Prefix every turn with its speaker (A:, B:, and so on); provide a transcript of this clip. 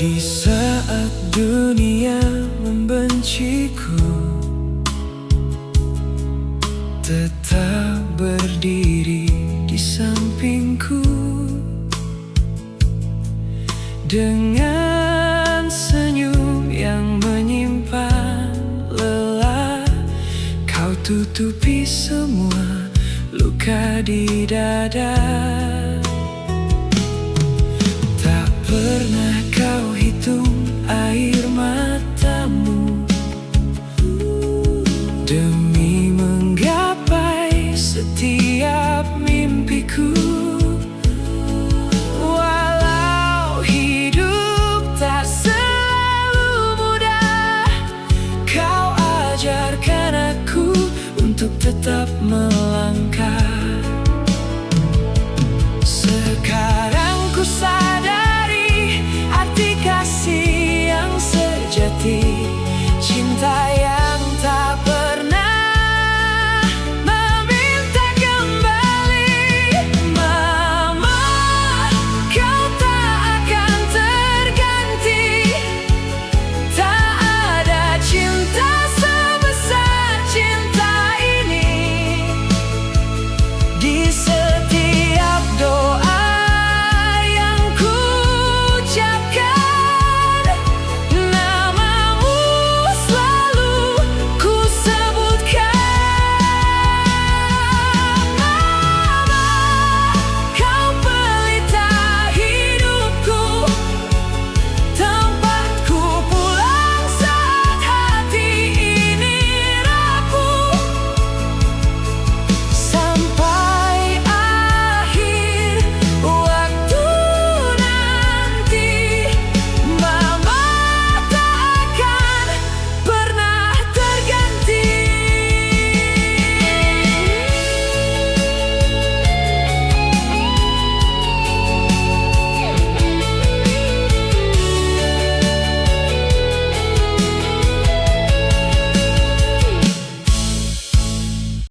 A: Di saat dunia membenciku, tetap berdiri di sampingku. Dengan senyum yang menyimpan lelah, kau tutupi semua luka di dada. Tak pernah kau hitung air matamu demi menggapai setiap mimpiku. Walau hidup tak selalu mudah, kau ajarkan aku untuk tetap